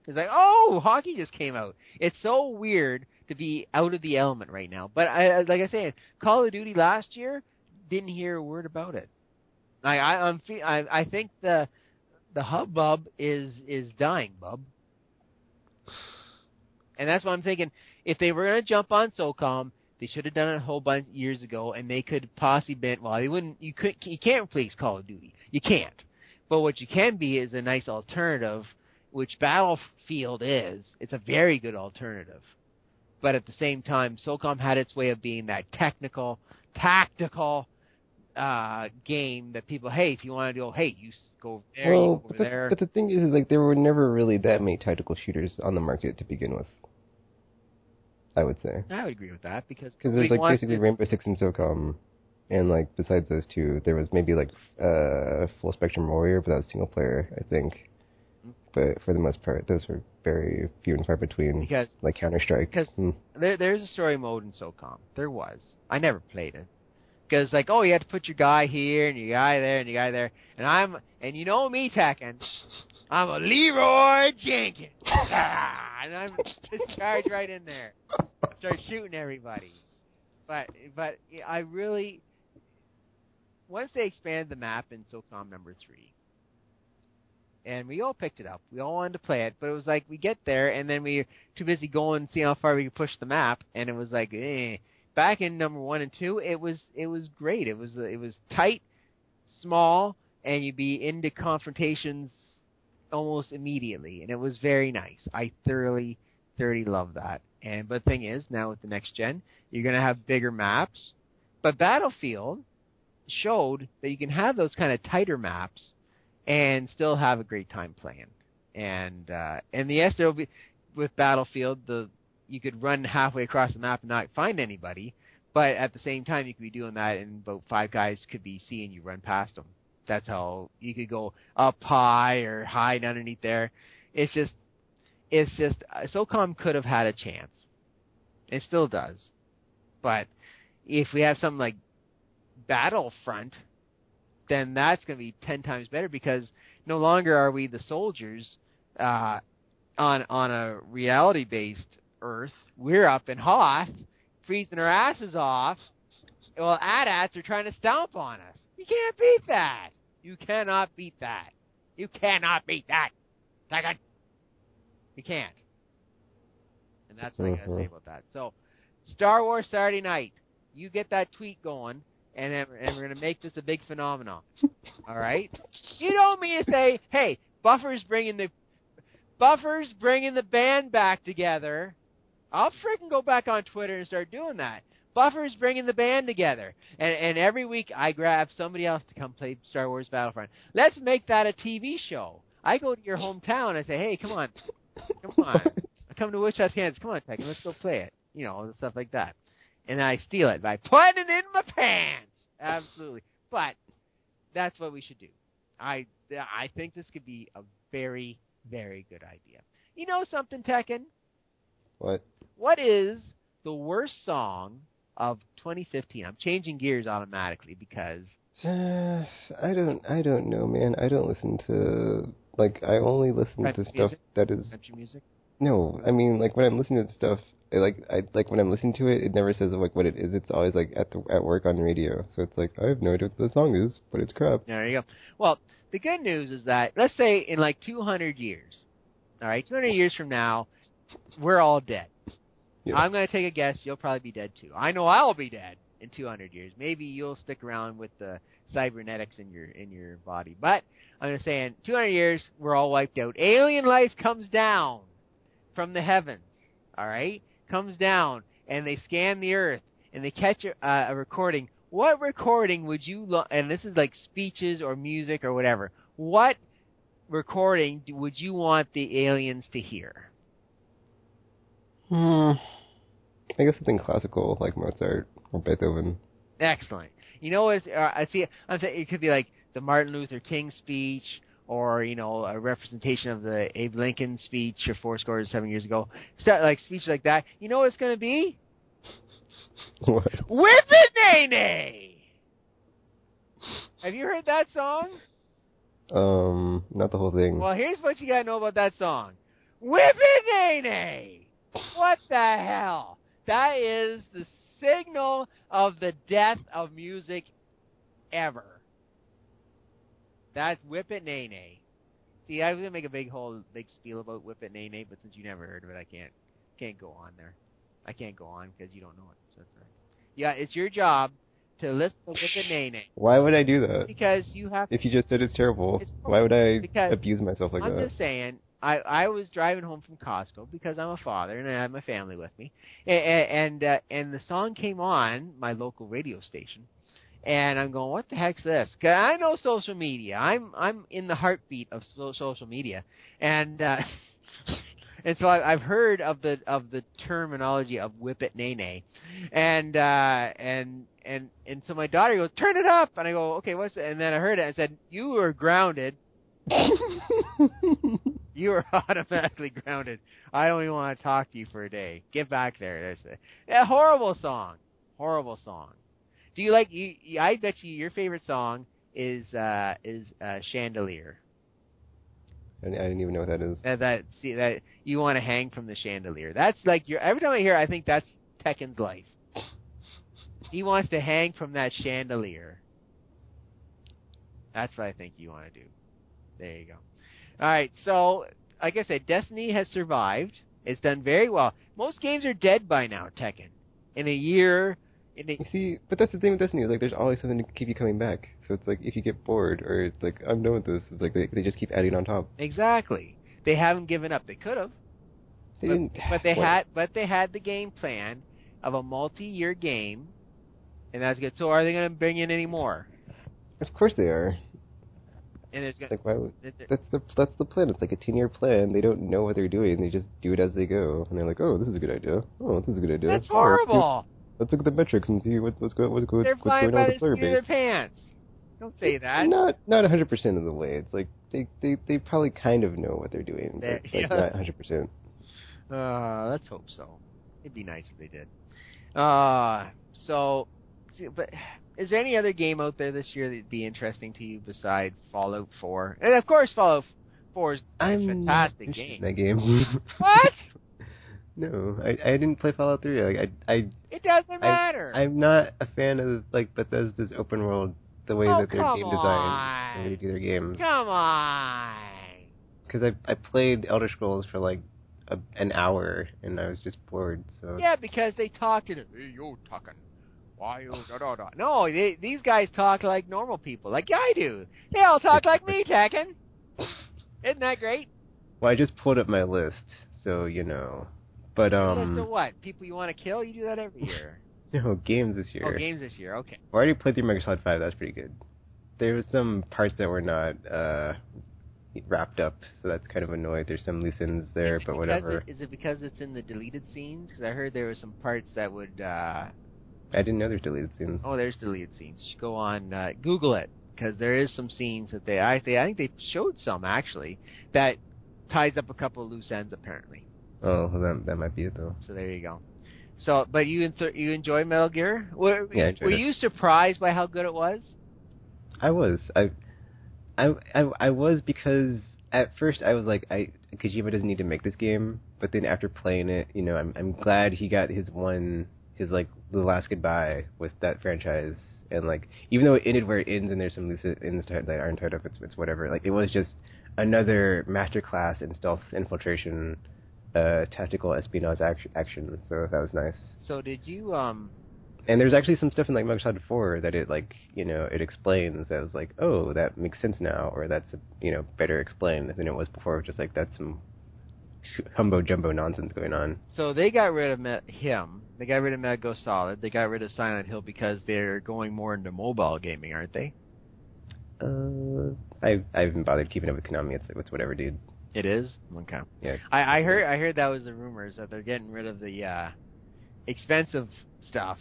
It's like, oh, hockey just came out. It's so weird to be out of the element right now. But like I said, Call of Duty last year, didn't hear a word about it. I think the hubbub is dying, bub. And that's what I'm thinking. If they were going to jump on SOCOM, they should have done it a whole bunch of years ago, and they could possibly been. Well, they wouldn't. You can't replace Call of Duty. You can't. But what you can be is a nice alternative, which Battlefield is. It's a very good alternative. But at the same time, SOCOM had its way of being that technical, tactical game that people, hey, if you want to go, hey, you go there, you go over there. But the thing is, like, there were never really that many tactical shooters on the market to begin with. I would say. I would agree with that because there's like basically Rainbow Six and SOCOM, and like besides those two, there was maybe like Full Spectrum Warrior, but that was single player, I think. But for the most part, those were very few and far between. Because like Counter-Strike. there's a story mode in SOCOM. There was. I never played it. Because like, oh, you have to put your guy here and your guy there and your guy there, and you know me, Tekken, I'm a Leroy Jenkins, and I'm just charge right in there, start shooting everybody. But I really, once they expanded the map in SOCOM number 3, and we all picked it up, we all wanted to play it, but it was like we get there and then we were too busy going and see how far we could push the map, and it was like, eh. Back in number 1 and 2, it was great. It was tight, small, and you'd be into confrontations almost immediately, and it was very nice. I thoroughly love that. But the thing is, now with the next gen, you're going to have bigger maps. But Battlefield showed that you can have those kind of tighter maps and still have a great time playing. And yes, there will be with Battlefield you could run halfway across the map and not find anybody, but at the same time, you could be doing that, and about 5 guys could be seeing you run past them. That's how you could go up high or hide underneath there. It's just SOCOM could have had a chance. It still does. But if we have something like Battlefront, then that's going to be 10 times better, because no longer are we the soldiers on a reality-based Earth. We're up in Hoth, freezing our asses off, while AT-ATs are trying to stomp on us. You can't beat that. You cannot beat that. You cannot beat that. Second. You can't. And that's what I got to say about that. So, Star Wars Saturday night. You get that tweet going, and we're going to make this a big phenomenon. All right? You don't mean to say, hey, Buffer's bringing the band back together. I'll freaking go back on Twitter and start doing that. Buffer's bringing the band together. And every week I grab somebody else to come play Star Wars Battlefront. Let's make that a TV show. I go to your hometown and I say, hey, come on. I come to Wichita, Kansas. Come on, Tekken, let's go play it. You know, stuff like that. And I steal it by putting it in my pants. Absolutely. But that's what we should do. I think this could be a very, very good idea. You know something, Tekken? What? What is the worst song of 2015? I'm changing gears automatically because I don't know, man. I don't listen to I only listen to stuff music? that is Country music. No, I mean when I'm listening to stuff, when I'm listening to it, it never says what it is. It's always at work on the radio. So it's I have no idea what the song is, but it's crap. There you go. Well, the good news is that let's say in 200 years, all right, 200 years from now, we're all dead. Yeah. I'm going to take a guess. You'll probably be dead too. I know I'll be dead in 200 years. Maybe you'll stick around with the cybernetics in your body. But I'm just saying, 200 years, we're all wiped out. Alien life comes down from the heavens. All right, comes down, and they scan the Earth, and they catch a recording. What recording would you? And this is like speeches or music or whatever. What recording would you want the aliens to hear? I guess something classical like Mozart or Beethoven. Excellent. You know what? I'm saying it could be like the Martin Luther King speech, or a representation of the Abe Lincoln speech 7 years ago. Speeches like that. You know what it's going to be? What? Whip it, Nay! Have you heard that song? Not the whole thing. Well, here's what you got to know about that song. Whip it, Nay! What the hell? That is the signal of the death of music ever. That's Whip It Nay Nay. See, I was going to make a big spiel about Whip It Nay Nay, but since you never heard of it, I can't go on there. I can't go on because you don't know it. So that's all right. Yeah, it's your job to listen to Whip It Nay Nay. Why would I do that? Because you have to. If you just said it's terrible, why would I abuse myself like that? I'm just saying, I was driving home from Costco because I'm a father and I have my family with me, and the song came on my local radio station, and I'm going, what the heck's this? 'Cause I know social media. I'm in the heartbeat of social media, and and so I've heard of the terminology of Whip It Nay Nay, and so my daughter goes, turn it up, and I go, okay, what's it? And then I heard it and I said, you are grounded. You are automatically grounded. I don't even want to talk to you for a day. Get back there. That's a horrible song. Horrible song. Do you like? I bet you your favorite song is Chandelier. I didn't even know what that is. That you want to hang from the chandelier. That's like every time I hear it, I think that's Tekken's life. He wants to hang from that chandelier. That's what I think you want to do. There you go. All right, so like I said, Destiny has survived. It's done very well. Most games are dead by now, Tekken. In a year. You see, but that's the thing with Destiny. Is like there's always something to keep you coming back. So it's like if you get bored or it's like I'm done with this, it's like they just keep adding on top. Exactly. They haven't given up. They could have. They didn't. But they had the game plan of a multi-year game, and that's good. So are they going to bring in any more? Of course they are. And it's like why would, that's the plan. It's like a 10-year plan. They don't know what they're doing. They just do it as they go, and they're like, oh, this is a good idea. Oh, this is a good idea. That's horrible. Let's look at the metrics and see what's going on with They're flying by the seat of their pants. Don't say that. Not 100% of the way. It's like they probably kind of know what they're doing, but like not 100%. Let's hope so. It'd be nice if they did. But is there any other game out there this year that'd be interesting to you besides Fallout 4? And of course, Fallout 4 is a fantastic game. That game. What? No, I didn't play Fallout 3. Like it doesn't matter. I'm not a fan of like Bethesda's open world, the way that their game design, the way they do their games. Come on. Because I played Elder Scrolls for like an hour and I was just bored. So yeah, because they talk to them. Hey, you talking? Why you da da da? No, these guys talk like normal people, like I do. They all talk like me, Tekken. Isn't that great? Well, I just pulled up my list, so you know. But So what? People you want to kill? You do that every year. No, games this year. Oh, games this year. Okay. I already played through Metal Slug 5. That's pretty good. There was some parts that were not wrapped up, so that's kind of annoying. There's some loose ends there, but whatever. Is it because it's in the deleted scenes? Because I heard there were some parts that would. I didn't know there's deleted scenes. Oh, there's deleted scenes. You should go on Google it because there is some scenes that I think they showed some actually that ties up a couple of loose ends apparently. Oh, well, that might be it though. So there you go. So, but you enjoy Metal Gear? Were you surprised by how good it was? I was. I was because at first I was like, Kojima doesn't need to make this game. But then after playing it, you know, I'm glad he got his like the last goodbye with that franchise. And like, even though it ended where it ends, and there's some loose ends that aren't tied up, it's whatever. Like, it was just another masterclass in stealth infiltration. Tactical espionage action, so that was nice. So did you And there's actually some stuff in like Metal Slug 4 that it like it explains that was like, oh, that makes sense now, or that's better explained than it was before. Just like that's some humbo jumbo nonsense going on. So they got rid of him. They got rid of Metal Gear Solid. They got rid of Silent Hill because they're going more into mobile gaming, aren't they? I haven't bothered keeping up with Konami. It's whatever, dude. It is? Okay. Yeah. I heard that was the rumors that they're getting rid of the expensive stuff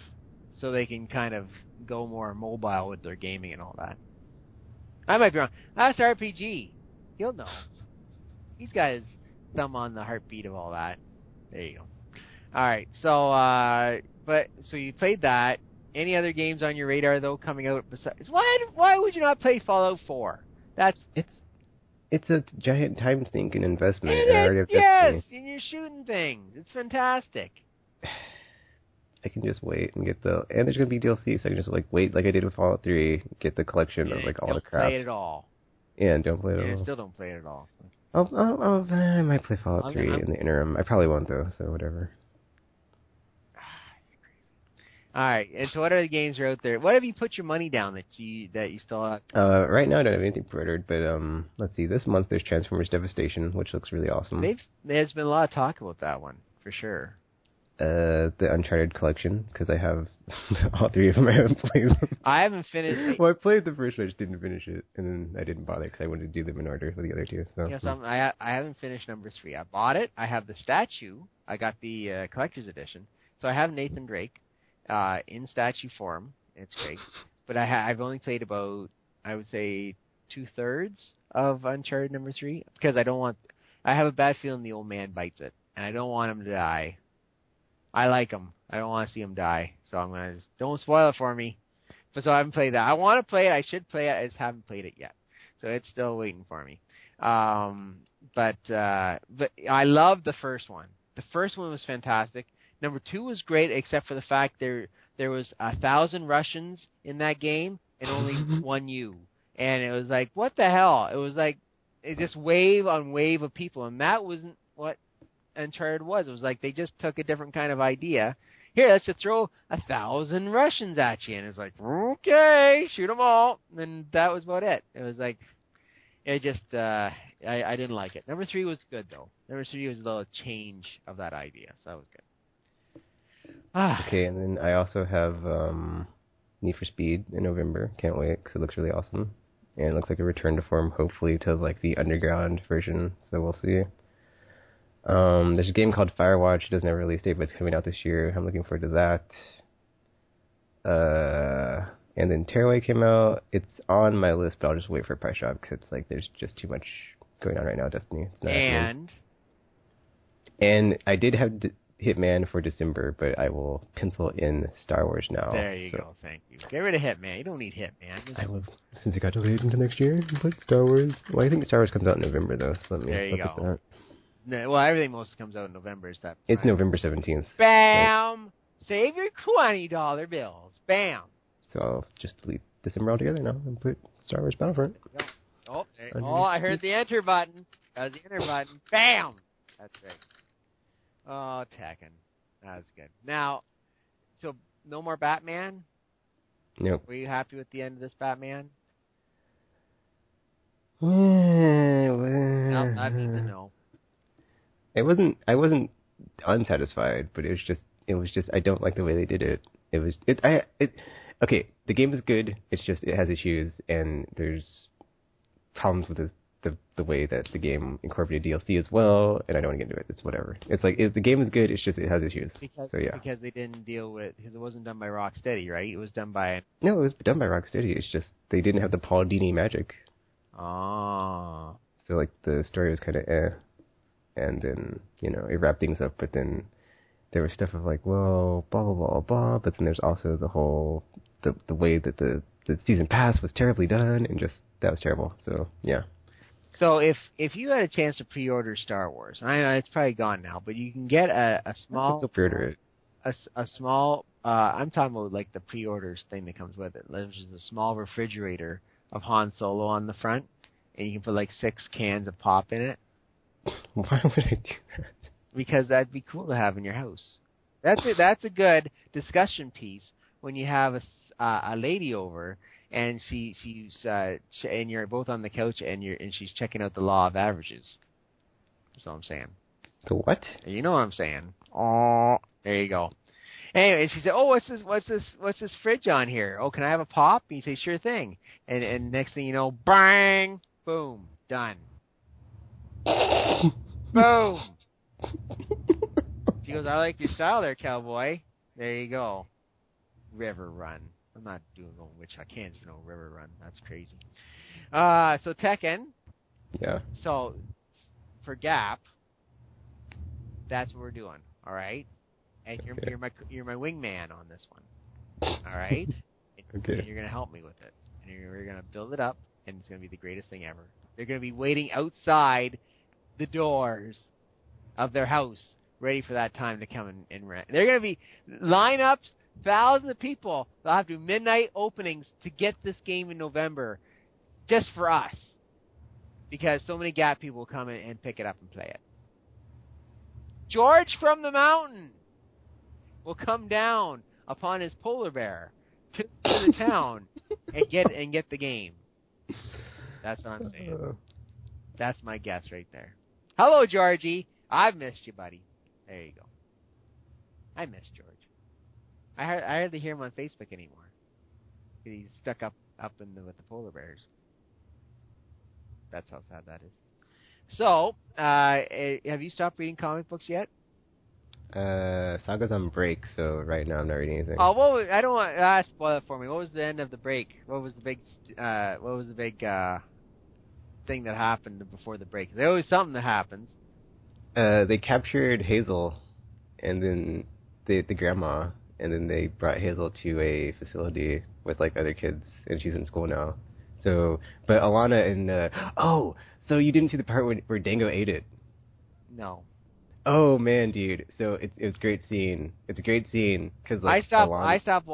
so they can kind of go more mobile with their gaming and all that. I might be wrong. Ask RPG. He'll know. He's got his thumb on the heartbeat of all that. There you go. All right. So you played that. Any other games on your radar though coming out besides? Why would you not play Fallout 4? It's a giant time sink and investment. Yes, and you're shooting things. It's fantastic. I can just wait and get and there's gonna be DLC, so I can just like wait like I did with Fallout 3, get the collection of like all the crap. Don't play it at all. Yeah, don't play it at all. Still don't play it at all. I might play Fallout 3 in the interim. I probably won't though, so whatever. All right, and so what other games are out there? What have you put your money down that you still have? Right now I don't have anything pre-ordered, but let's see. This month there's Transformers Devastation, which looks really awesome. There's been a lot of talk about that one, for sure. The Uncharted collection, because I have all three of them. I haven't played them. I haven't finished. Well, I played the first one, I just didn't finish it, and then I didn't bother because I wanted to do them in order for the other two. So. Yes, I haven't finished number 3. I bought it. I have the statue. I got the collector's edition, so I have Nathan Drake. In statue form. It's great. But I've only played about, I would say, 2/3 of Uncharted number 3 because I don't want I have a bad feeling the old man bites it, and I don't want him to die. I like him. I don't want to see him die, so I'm gonna don't spoil it for me. But so I haven't played that. I want to play it. I should play it. I just haven't played it yet, so it's still waiting for me. But I love the first one. The first one was fantastic. Number 2 was great, except for the fact there was 1,000 Russians in that game and only one you. And it was like, what the hell? It was like it just wave on wave of people, and that wasn't what Uncharted was. It was like they just took a different kind of idea. Here, let's just throw 1,000 Russians at you, and it's like, okay, shoot them all. And that was about it. It was like, it just, I didn't like it. Number 3 was good though. Number 3 was a little change of that idea, so that was good. Okay, and then I also have Need for Speed in November. Can't wait because it looks really awesome, and it looks like a return to form, hopefully to like the underground version. So we'll see. There's a game called Firewatch. It doesn't have a release date, but it's coming out this year. I'm looking forward to that. And then Tearaway came out. It's on my list, but I'll just wait for a price drop because it's like there's just too much going on right now. Destiny. It's not and I did have Hitman for December, but I will pencil in Star Wars now. There you go. Thank you. Get rid of Hitman. You don't need Hitman. I will, since it got delayed into next year, put Star Wars. Well, I think Star Wars comes out in November though. So let me there you look go. at that. No, well, everything most comes out in November. Is that? It's November 17th. Bam! Right. Save your $20 bills. Bam! So I'll just delete December altogether now and put Star Wars Battlefront. Yep. Oh, I heard the enter button. That was the enter button. Bam! That's right. Oh, Tekken. That was good. Now, so no more Batman? Nope. Were you happy with the end of this Batman? No, I need to know. I wasn't unsatisfied, but it was just I don't like the way they did it. Okay, the game is good. It's just it has issues and there's problems with the way that the game incorporated DLC as well, and I don't want to get into it. It's whatever. It's like the game is good. It's just it has issues. Because they didn't deal with because it wasn't done by Rocksteady, right? It was done by No, it was done by Rocksteady. It's just they didn't have the Paul Dini magic. Oh. So like the story was kind of and then it wrapped things up, but then there was stuff of like, well, blah blah blah blah, but then there's also the whole the way that the season pass was terribly done, and just that was terrible. So yeah. So if you had a chance to pre-order Star Wars, and I know it's probably gone now, but you can get a small. I can still pre-order it. A small. I'm talking about like the pre-orders thing that comes with it, which is a small refrigerator of Han Solo on the front, and you can put like 6 cans of pop in it. Why would I do that? Because that'd be cool to have in your house. That's a good discussion piece when you have a lady over and she's and you're both on the couch and she's checking out the law of averages. That's all I'm saying. The what? You know what I'm saying. Oh, there you go. Anyway, and she said, "Oh, what's this fridge on here? Oh, can I have a pop?" And you say, "Sure thing." And next thing you know, bang, boom, done. Boom. She goes, "I like your style there, cowboy." There you go. River Run. I'm not doing no witch. I can't do no River Run. That's crazy. So Tekken. Yeah. So for Gap, that's what we're doing. All right. And you're my wingman on this one. All right. Okay. And you're gonna help me with it. And we're gonna build it up, and it's gonna be the greatest thing ever. They're gonna be waiting outside the doors of their house, ready for that time to come and rent. They're gonna be lineups, thousands of people. They'll have to do midnight openings to get this game in November, just for us, because so many Gap people will come in and pick it up and play it. George from the mountain will come down upon his polar bear to the town and get the game. That's what I'm saying. That's my guess right there. Hello, Georgie. I've missed you, buddy. There you go. I miss George. I hardly hear him on Facebook anymore. He's stuck up with the polar bears. That's how sad that is. So, have you stopped reading comic books yet? Saga's on break, so right now I'm not reading anything. Oh, I don't want spoil it for me. What was the end of the break? What was the big thing that happened before the break? There's always something that happens. They captured Hazel, and then the grandma, and then they brought Hazel to a facility with like other kids, and she's in school now. So, but Alana and so you didn't see the part where Dango ate it? No. Oh man, dude! So it was a great scene. It's a great scene because like I stopped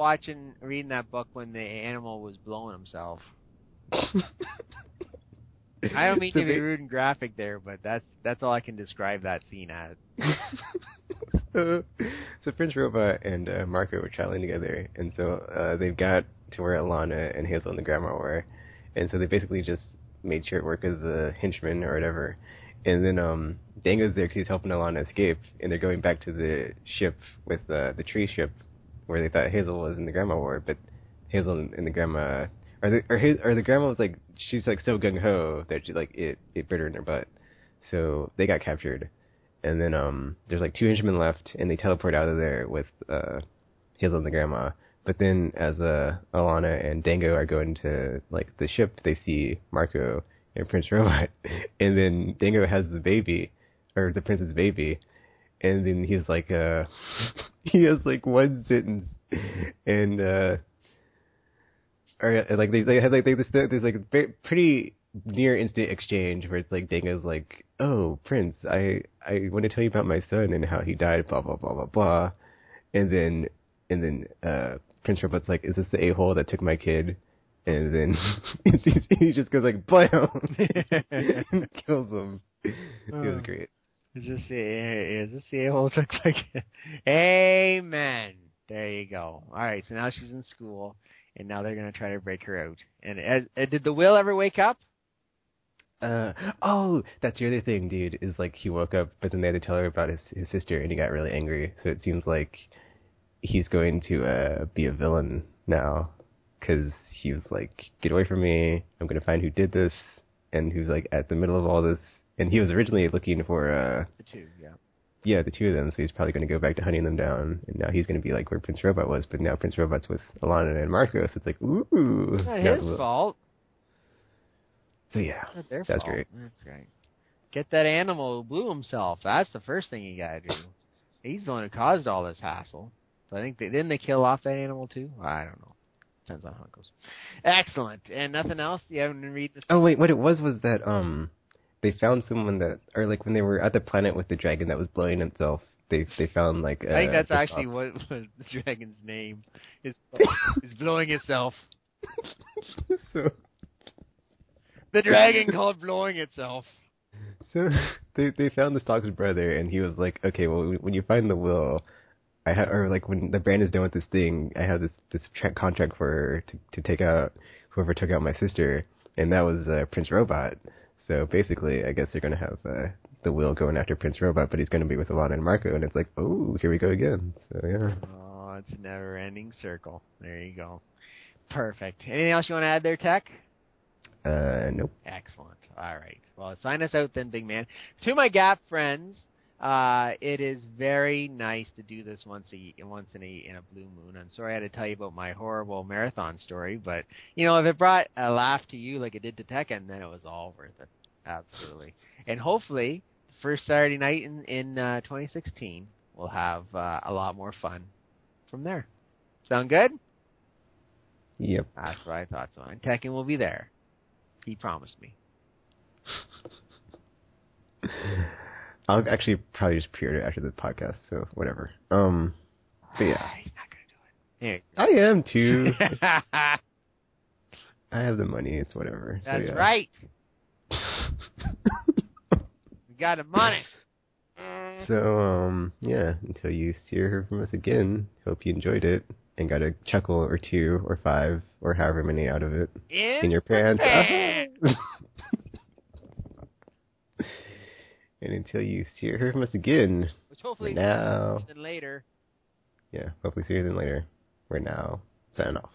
reading that book when the animal was blowing himself. I don't mean to be rude and graphic there, but that's all I can describe that scene as. So Prince Robot and Marco were traveling together, and so they got to where Alana and Hazel and the grandma were, and so they basically just made sure it worked as a henchman or whatever. And then Dango's there because he's helping Alana escape, and they're going back to the ship with the tree ship where they thought Hazel was and the grandma were, but Hazel and the grandma, or the grandma was like, she's like so gung ho that she like it bit her in her butt, so they got captured. And then there's like 2 henchmen left, and they teleport out of there with Hazel and the grandma. But then as Alana and Dango are going to like the ship, they see Marco and Prince Robot, and then Dango has the baby, or the prince's baby, and then he's like, he has like one sentence, and or like they have like there's like a pretty near instant exchange where it's like Dango's like, oh Prince, I want to tell you about my son and how he died, blah blah blah blah blah, and then Prince Robot's like, is this the a-hole that took my kid? And then he just goes like, blam! And kills him. It was great. Is this the a-hole took like... Amen! There you go. Alright, so now she's in school, and now they're going to try to break her out. And did the Will ever wake up? Oh, that's the other thing, dude, is like he woke up, but then they had to tell her about his sister, and he got really angry. So it seems like he's going to be a villain now. Because he was like, get away from me, I'm going to find who did this, and who's like at the middle of all this. And he was originally looking for the 2, yeah. Yeah, the 2 of them, so he's probably going to go back to hunting them down, and now he's going to be like where Prince Robot was, but now Prince Robot's with Alana and Marco, so it's like, ooh. Not his fault. So yeah, Not their that's fault. great. That's great. Get that animal who blew himself. That's the first thing you got to do. He's the one who caused all this hassle. So I think didn't they kill off that animal too? I don't know. Depends on how it goes. Excellent. And nothing else? You haven't been reading this? Oh, wait, what it was that they found someone that, or like when they were at the planet with the dragon that was blowing itself, they found like... I think that's actually what was the dragon's name. Is blowing itself. So... The dragon called blowing itself. So they found the Stock's brother, and he was like, okay, well, when you find the Will... or like when the brand is done with this thing, I have this contract for her to take out whoever took out my sister, and that was Prince Robot. So basically, I guess they're gonna have the Will going after Prince Robot, but he's gonna be with Alana and Marco, and it's like, oh, here we go again. So yeah. Oh, it's a never-ending circle. There you go. Perfect. Anything else you want to add there, Tech? Nope. Excellent. All right. Well, sign us out then, big man. To my Gap friends. It is very nice to do this once in a blue moon. I'm sorry I had to tell you about my horrible marathon story, but if it brought a laugh to you like it did to Tekken, then it was all worth it. Absolutely. And hopefully, the first Saturday night in 2016, we'll have a lot more fun from there. Sound good? Yep. That's what I thought so. And Tekken will be there. He promised me. I'll actually probably just pre-order after the podcast, so whatever. But yeah. He's not going to do it. I am too. I have the money, it's whatever. That's so, yeah. right. We got the money. So, yeah, until you see or hear from us again, hope you enjoyed it and got a chuckle or 2 or 5 or however many out of it in your pants. And until you see or hear from us again, which hopefully now, later. Yeah, hopefully sooner than later. We're now signing off.